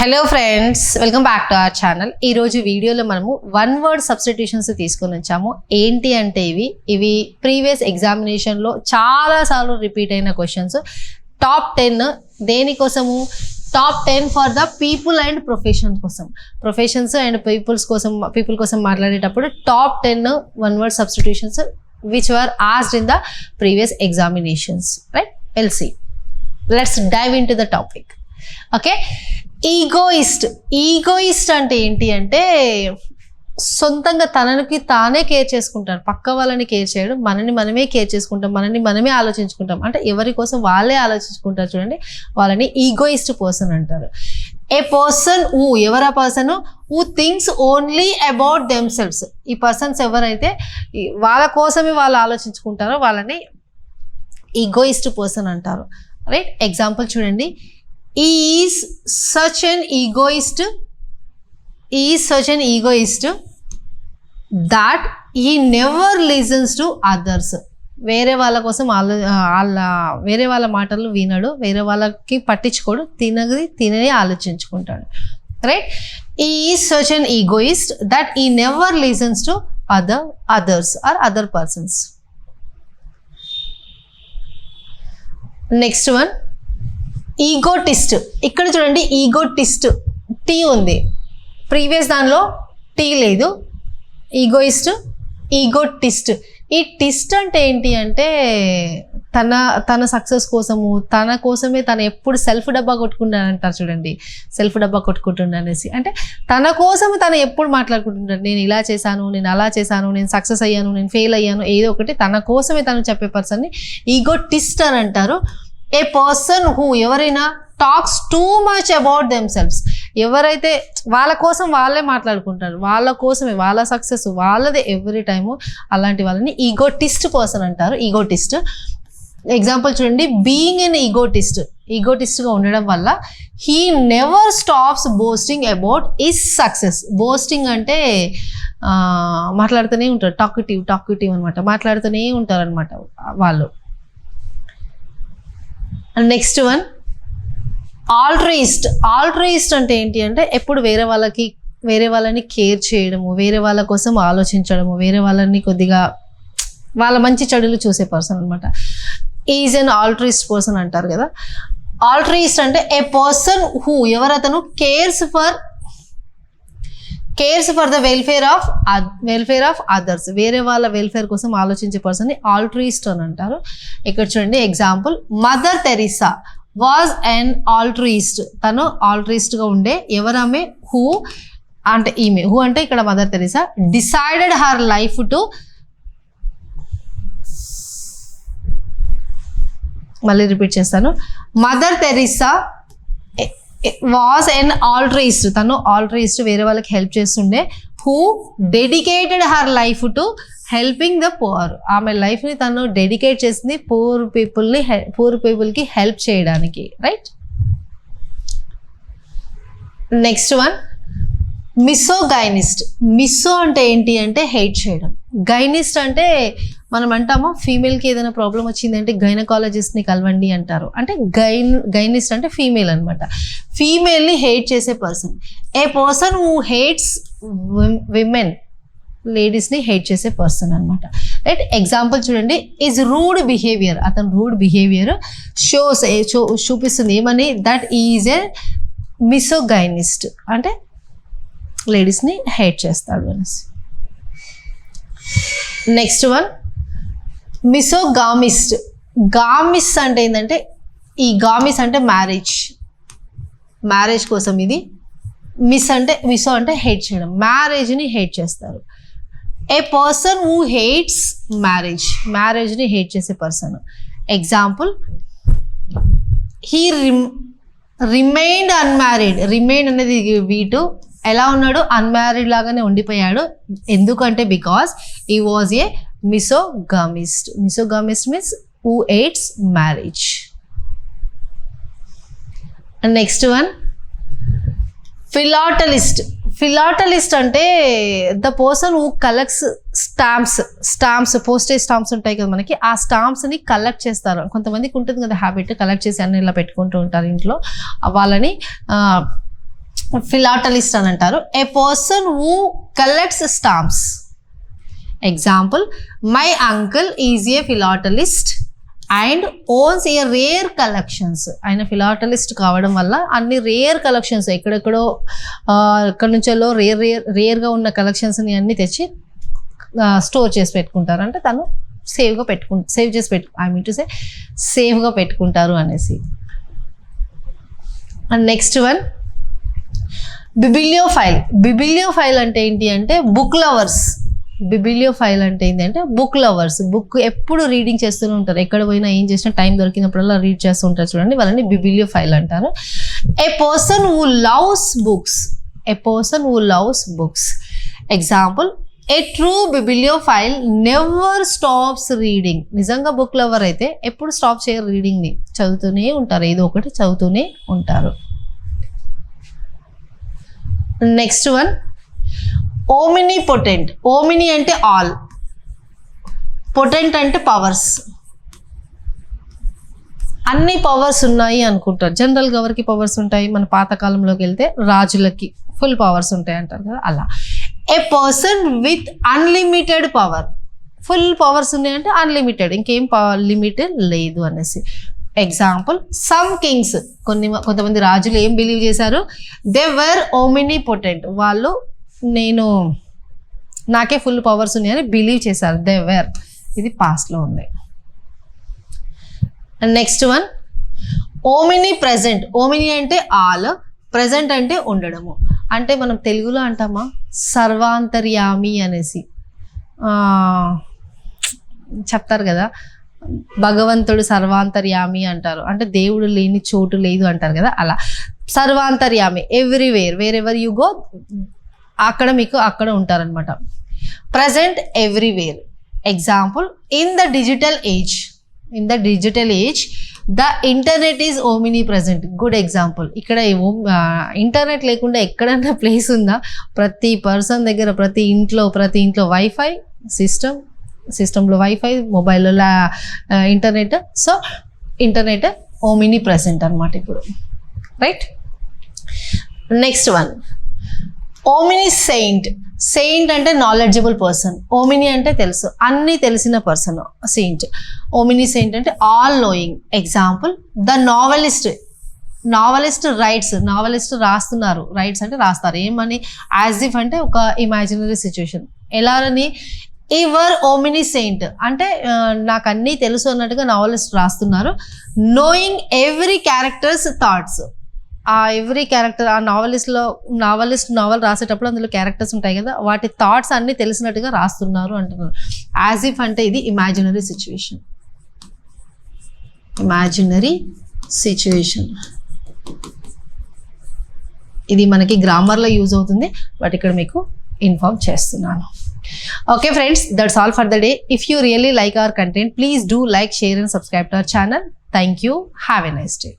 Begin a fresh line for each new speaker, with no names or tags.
Hello friends, welcome back to our channel. ఈరోజు వీడియోలో మనము వన్ వర్డ్ సబ్స్టిట్యూషన్స్ తీసుకొని వచ్చాము. ఏంటి అంటే ఇవి ప్రీవియస్ ఎగ్జామినేషన్లో చాలాసార్లు రిపీట్ అయిన క్వశ్చన్స్. టాప్ 10 దేనికోసము? Top 10 for the people and profession కోసం, ప్రొఫెషన్స్ అండ్ పీపుల్ కోసం మాట్లాడేటప్పుడు top 10 one word substitutions which were asked in the previous examinations. Right, we'll see. Let's dive into the topic. Okay, egoist అంటే ఏంటి అంటే సొంతంగా తనకి తానే కేర్ చేసుకుంటారు, పక్క వాళ్ళని కేర్ చేయడం, మనమే కేర్ చేసుకుంటాం, మనమే ఆలోచించుకుంటాం. అంటే ఎవరి కోసం వాళ్ళే ఆలోచించుకుంటారు చూడండి, వాళ్ళని ఈగోయిస్ట్ పర్సన్ అంటారు. ఏ పర్సన్ ఎవరా person who thinks only about themselves. ఈ పర్సన్స్ ఎవరైతే వాళ్ళ కోసమే వాళ్ళు ఆలోచించుకుంటారో వాళ్ళని ఈగోయిస్ట్ పర్సన్ అంటారు. రైట్, ఎగ్జాంపుల్ చూడండి. Is such an egoist that he never listens to others. వేరే వాళ్ళ కోసం వేరే వాళ్ళ మాటలు వినడు, వేరే వాళ్ళకి పట్టించుకోడు, తినని ఆలోచించుకుంటాడు. Right, he is such an egoist that he never listens to others or other persons. Next one, egotist. ఇక్కడ చూడండి, ఈగోటిస్ట్ టీ ఉంది, ప్రీవియస్ దానిలో టీ లేదు. ఈగోటిస్ట్. ఈ టిస్ట్ అంటే ఏంటి అంటే తన సక్సెస్ కోసము, తన కోసమే తను ఎప్పుడు సెల్ఫ్ డబ్బా కొట్టుకుంటానంటారు చూడండి, సెల్ఫ్ డబ్బా కొట్టుకుంటుండనేసి. అంటే తన కోసము తను ఎప్పుడు మాట్లాడుకుంటుంటారు, నేను ఇలా చేశాను, నేను అలా చేశాను, నేను సక్సెస్ అయ్యాను, నేను ఫెయిల్ అయ్యాను, ఏదో ఒకటి తన కోసమే తను చెప్పే పర్సన్ని ఈగోటిస్ట్ అని అంటారు. ఏ పర్సన్ హూ ఎవరైనా talks too much about themselves, ఎవరైతే వాళ్ళ కోసం వాళ్ళే మాట్లాడుకుంటారు, వాళ్ళ కోసమే, వాళ్ళ సక్సెస్ వాళ్ళదే ఎవ్రీ టైము, అలాంటి వాళ్ళని ఈగోటిస్ట్ పర్సన్ అంటారు. ఈగోటిస్ట్ ఎగ్జాంపుల్ చూడండి. బీయింగ్ ఎన్ ఈగోటిస్ట్గా ఉండడం వల్ల he never stops boasting about his success. Boasting అంటే మాట్లాడుతూనే ఉంటారు, టాక్టివ్ అనమాట, మాట్లాడుతూనే ఉంటారు అనమాట వాళ్ళు. నెక్స్ట్ వన్, ఆల్ట్రయిస్ట్ అంటే ఏంటి అంటే ఎప్పుడు వేరే వాళ్ళని కేర్ చేయడము, వేరే వాళ్ళ కోసం ఆలోచించడము, వేరే వాళ్ళని కొద్దిగా వాళ్ళ మంచి చెడులు చూసే పర్సన్ అనమాట. ఈజ్ అన్ ఆల్ట్రయిస్ట్ పర్సన్ అంటారు కదా. ఆల్ట్రయిస్ట్ అంటే ఏ పర్సన్ హూ ఎవరతను cares for the welfare of others, వేరే వాళ్ళ వెల్ఫేర్ కోసం ఆలోచించే పర్సన్ని ఆల్ట్రయిస్ట్ అని అంటారు. ఇక్కడ చూడండి example. Mother Teresa was an altruist. తను ఆల్ట్రయిస్ట్గా ఉండే. ఎవరామె? హూ అంటే ఇక్కడ mother Teresa decided her life to, మళ్ళీ రిపీట్ చేస్తాను. Mother Teresa was an altruist. తను ఆల్ట్రయిస్ట్, వేరే వాళ్ళకి హెల్ప్ చేస్తుండే. Who dedicated her life to helping the poor. ఆమె లైఫ్ని తను డెడికేట్ చేసింది పూర్ పీపుల్కి హెల్ప్ చేయడానికి. రైట్, నెక్స్ట్ వన్, మిస్సో అంటే ఏంటి అంటే హెయిట్ చేయడం. గైనిస్ట్ అంటే మనం అంటాము ఫీమేల్కి ఏదైనా ప్రాబ్లం వచ్చిందంటే గైనకాలజిస్ట్ని కలవండి అంటారు. అంటే గైనిస్ట్ అంటే ఫీమేల్ అనమాట, ఫీమేల్ని హెయిట్ చేసే person. A person who hates women, లేడీస్ని హెయిట్ చేసే పర్సన్ అనమాట. రైట్, ఎగ్జాంపుల్ చూడండి. Is rude behaviour. అతను రూడ్ బిహేవియర్ చూపిస్తుంది ఏమని? దట్ ఈజ్ ఏ మిసోగైనిస్ట్, అంటే లేడీస్ని హెయిట్ చేస్తాడు అనేసి. Next one, మిసోగామిస్ట్. గామిస్ట్ అంటే ఏంటంటే ఈ గామిస్ అంటే మ్యారేజ్ కోసం ఇది. మిసో అంటే హెయిట్ చేయడం, మ్యారేజ్ని హెయిట్ చేస్తారు. ఏ పర్సన్ హూ హేట్స్ మ్యారేజ్ని హేట్ చేసే person. Example, he remained unmarried. Remain అనేది వీటు ఎలా ఉన్నాడు? అన్మ్యారీడ్ లాగానే ఉండిపోయాడు. ఎందుకంటే because he was a misogamist means who hates marriage. Next one, philatelist అంటే the person who collects stamps postage stamps ఉంటాయి కదా మనకి, ఆ స్టాంప్స్ని కలెక్ట్ చేస్తారు. కొంతమందికి ఉంటుంది కదా హ్యాబిట్, కలెక్ట్ చేసి అన్ని ఇలా పెట్టుకుంటూ ఉంటారు ఇంట్లో. వాళ్ళని ఫిలాటలిస్ట్ అని అంటారు. A person who collects stamps. Example, my uncle is a philatelist and owns a rare collections. ఆయన ఫిలాటలిస్ట్ కావడం వల్ల అన్ని రేర్ కలెక్షన్స్ ఎక్కడెక్కడో ఎక్కడి నుంచో రేర్గా ఉన్న కలెక్షన్స్ని అన్ని తెచ్చి స్టోర్ చేసి పెట్టుకుంటారు. అంటే తను సేవ్గా సేఫ్గా పెట్టుకుంటారు అనేసి. And next one bibliophile. Bibliophile అంటే ఏంటి అంటే బుక్ లవర్స్. బిబిలియోఫైల్ అంటే ఏంటి అంటే బుక్ లవర్స్. బుక్ ఎప్పుడు రీడింగ్ చేస్తూనే ఉంటారు. ఎక్కడ పోయినా ఏం చేసినా టైం దొరికినప్పుడల్లా రీడ్ చేస్తూ ఉంటారు చూడండి, వాళ్ళని బిబిలియోఫైల్ అంటారు. A person who loves books. A person who loves books. Example, a true bibliophile never stops reading. నిజంగా బుక్ లవర్ అయితే ఎప్పుడు స్టాప్ చేయరు రీడింగ్ని, చదువుతూనే ఉంటారు, ఏదో ఒకటి చదువుతూనే ఉంటారు. Next one omnipotent. ఓమిని అంటే ఆల్, పొటెంట్ అంటే పవర్స్. అన్ని పవర్స్ ఉన్నాయి అనుకుంటారు. జనరల్గా ఎవరికి పవర్స్ ఉంటాయి? మన పాతకాలంలోకి వెళ్తే రాజులకి ఫుల్ పవర్స్ ఉంటాయి అంటారు కదా, అలా. A person with unlimited power. Full powers ఉన్నాయంటే అన్లిమిటెడ్, ఇంకేం లిమిట్ లేదు అనేసి. Example, some kings. కొంతమంది రాజులు ఏం బిలీవ్ చేశారు? They were omnipotent. వాళ్ళు నాకే ఫుల్ పవర్స్ ఉన్నాయని బిలీవ్ చేశారు. They were. ఇది పాస్ట్లో ఉంది. Next one omnipresent. Omni అంటే ఆల్, ప్రెజెంట్ అంటే ఉండడము. అంటే మనం తెలుగులో అంటామా సర్వాంతర్యామి అనేసి చెప్తారు కదా, భగవంతుడు సర్వాంతర్యామి అంటారు. అంటే దేవుడు లేని చోటు లేదు అంటారు కదా, అలా. సర్వాంతర్యామి, everywhere, wear ever you go అక్కడ ఉంటారనమాట. Present everywhere. Example, in the digital age the internet is omni present. Good example. ఇక్కడ ఇంటర్నెట్ లేకుండా ఎక్కడైనా ప్లేస్ ఉందా? ప్రతి పర్సన్ దగ్గర, ప్రతి ఇంట్లో వైఫై సిస్టంలో వైఫై, మొబైల్లో internet. So internet omni present అనమాట ఇప్పుడు, right. Next one omni Saint. Saint అంటే నాలెడ్జబుల్ పర్సన్. ఓమిని అంటే తెలుసు, అన్నీ తెలిసిన పర్సన్ సెయింట్. ఓమిని సెయింట్ అంటే all knowing. Example, the novelist rights. Novelist రాస్తున్నారు, రైట్స్ అంటే రాస్తారు. ఏమని? యాజ్ ఇఫ్ అంటే ఒక ఇమాజినరీ సిచ్యువేషన్. ఎలాని? ఈవర్ ఓమిని సెయింట్ అంటే నాకు అన్నీ తెలుసు అన్నట్టుగా నావలిస్ట్ రాస్తున్నారు. Knowing every characters thoughts. ఆ ఎవ్రీ క్యారెక్టర్, ఆ నావలిస్ట్ నావల్ రాసేటప్పుడు అందులో క్యారెక్టర్స్ ఉంటాయి కదా, వాటి థాట్స్ అన్నీ తెలిసినట్టుగా రాస్తున్నారు అంటున్నారు. యాజ్ ఇఫ్ అంటే ఇది ఇమాజినరీ సిచ్యువేషన్. ఇది మనకి గ్రామర్లో యూజ్ అవుతుంది, బట్ ఇక్కడ మీకు ఇన్ఫార్మ్ చేస్తున్నాను. Okay friends, that's all for the day. If you really like our content, please do like, share and subscribe to our channel. Thank you. Have a nice day.